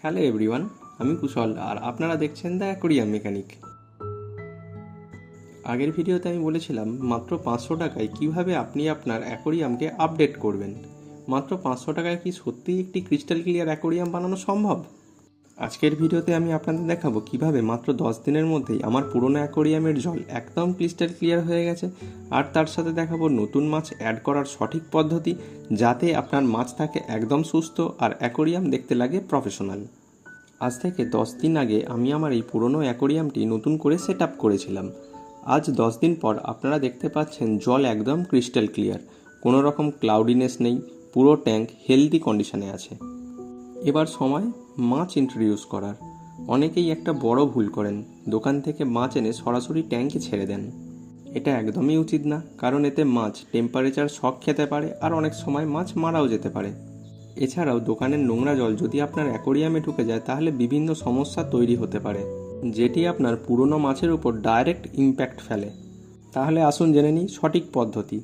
Hello everyone, আমি কুশল আর আপনারা দেখছেন দ্য অ্যাকোরিয়াম মেকানিক। আগের ভিডিওতে আমি বলেছিলাম মাত্র 500 টাকায় কিভাবে আপনি আপনার অ্যাকোরিয়ামকে আপডেট করবেন। মাত্র 500 টাকায় কি সত্যিই একটি ক্রিস্টাল ক্লিয়ার অ্যাকোরিয়াম বানানো সম্ভব? আজকের ভিডিওতে আমি আপনাদের দেখাবো কিভাবে মাত্র 10 দিনের মধ্যেই আমার পুরনো অ্যাকোরিয়ামের জল একদম ক্রিস্টাল ক্লিয়ার হয়ে গেছে, আর তার সাথে দেখাবো নতুন মাছ অ্যাড করার সঠিক পদ্ধতি, যাতে আপনার মাছ থাকে একদম সুস্থ আর অ্যাকোরিয়াম দেখতে লাগে প্রফেশনাল। আজ থেকে 10 দিন আগে আমি আমার এই পুরনো অ্যাকোরিয়ামটি নতুন করে সেট আপ করেছিলাম। আজ 10 দিন পর আপনারা দেখতে পাচ্ছেন জল একদম ক্রিস্টাল ক্লিয়ার, কোনো রকম ক্লাউডিনেস নেই, পুরো ট্যাঙ্ক হেলদি কন্ডিশনে আছে। এবার সময় মাছ ইন্ট্রোডিউস করার। অনেকেই একটা বড় ভুল করেন, দোকান থেকে মাছ এনে সরাসরি ট্যাঙ্কে ছেড়ে দেন। এটা একদমই উচিত না, কারণ এতে মাছ টেম্পারেচার শক খেতে পারে আর অনেক সময় মাছ মারাও যেতে পারে। এছাড়াও দোকানের নোংরা জল যদি আপনার অ্যাকোরিয়ামে ঢুকে যায় তাহলে বিভিন্ন সমস্যা তৈরি হতে পারে, যেটি আপনার পুরনো মাছের উপর ডাইরেক্ট ইম্প্যাক্ট ফেলে। তাহলে আসুন জেনে নিই সঠিক পদ্ধতি।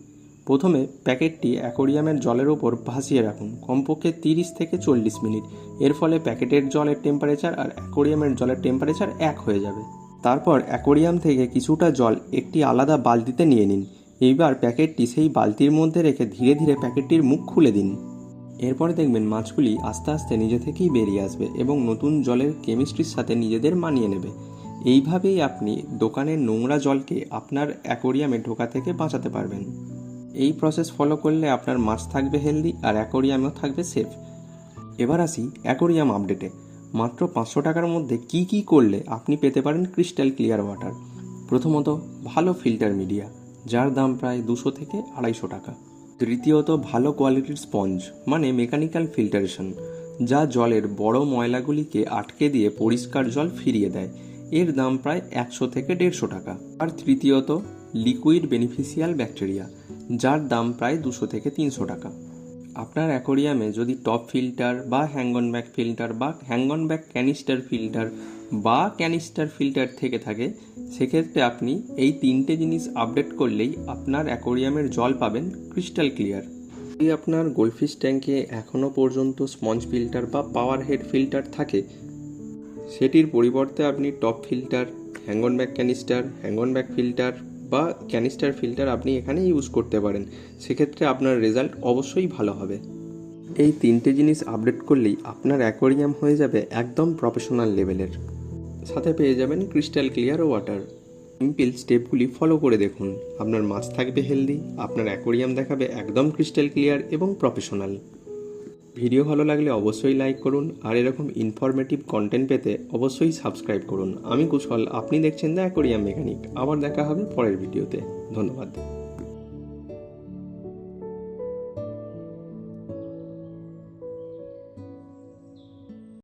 প্রথমে প্যাকেটটি অ্যাকোরিয়ামের জলের উপর ভাসিয়ে রাখুন কমপক্ষে 30 থেকে 40 মিনিট। এর ফলে প্যাকেটের জলের টেম্পারেচার আর অ্যাকোরিয়ামের জলের টেম্পারেচার এক হয়ে যাবে। তারপর অ্যাকোরিয়াম থেকে কিছুটা জল একটি আলাদা বালতিতে নিয়ে নিন। এইবার প্যাকেটটি সেই বালতির মধ্যে রেখে ধীরে ধীরে প্যাকেটটির মুখ খুলে দিন। এরপরে দেখবেন মাছগুলি আস্তে আস্তে নিজে থেকেই বেরিয়ে আসবে এবং নতুন জলের কেমিস্ট্রির সাথে নিজেদের মানিয়ে নেবে। এইভাবেই আপনি দোকানের নোংরা জলকে আপনার অ্যাকোরিয়ামে ঢোকা থেকে বাঁচাতে পারবেন। এই প্রসেস ফলো করলে আপনার মাছ থাকবে হেলদি আর অ্যাকোরিয়ামও থাকবে সেফ। এবার আসি অ্যাকোরিয়াম আপডেটে। মাত্র 500 টাকার মধ্যে কি কি করলে আপনি পেতে পারেন ক্রিস্টাল ক্লিয়ার ওয়াটার। প্রথমত, ভালো ফিল্টার মিডিয়া, যার দাম প্রায় 200 থেকে 250 টাকা। তৃতীয়ত, ভালো কোয়ালিটির স্পঞ্জ মানে মেকানিক্যাল ফিল্টারেশন, যা জলের বড় ময়লাগুলিকে আটকে দিয়ে পরিষ্কার জল ফিরিয়ে দেয়। এর দাম প্রায় 100 থেকে 150 টাকা। আর তৃতীয়ত, লিকুইড বেনিফিশিয়াল ব্যাকটেরিয়া, যার দাম প্রায় 200 থেকে 300 টাকা। আপনার অ্যাকোরিয়ামে যদি টপ ফিল্টার বা হ্যাঙ্গন ব্যাক ফিল্টার বা হ্যাঙ্গন ব্যাক ক্যানিস্টার ফিল্টার বা ক্যানিস্টার ফিল্টার থেকে থাকে, সেক্ষেত্রে আপনি এই 3টে জিনিস আপডেট করলেই আপনার অ্যাকোরিয়ামের জল পাবেন ক্রিস্টাল ক্লিয়ার। যদি আপনার গোল্ডফিশ ট্যাঙ্কে এখনও পর্যন্ত স্পঞ্জ ফিল্টার বা পাওয়ার হেড ফিল্টার থাকে, সেটির পরিবর্তে আপনি top filter, hang-on back canister, hang-on back filter বা ক্যানিস্টার ফিল্টার আপনি এখানে ইউজ করতে পারেন। সেক্ষেত্রে আপনার রেজাল্ট অবশ্যই ভালো হবে। এই 3টে জিনিস আপডেট করলেই আপনার অ্যাকোরিয়াম হয়ে যাবে একদম প্রফেশনাল লেভেলের, সাথে পেয়ে যাবেন ক্রিস্টাল ক্লিয়ার ওয়াটার। সিম্পল স্টেপগুলি ফলো করে দেখুন, আপনার মাছ থাকবে হেলদি, আপনার অ্যাকোরিয়াম দেখাবে একদম ক্রিস্টাল ক্লিয়ার এবং প্রফেশনাল। ভিডিও ভালো লাগলে অবশ্যই লাইক করুন, আর এরকম ইনফরমেটিভ কন্টেন্ট পেতে অবশ্যই সাবস্ক্রাইব করুন। আমি কুশল, আপনি দেখছেন দ্য অ্যাকোরিয়াম মেকানিক। আবার দেখা হবে পরের ভিডিওতে। ধন্যবাদ।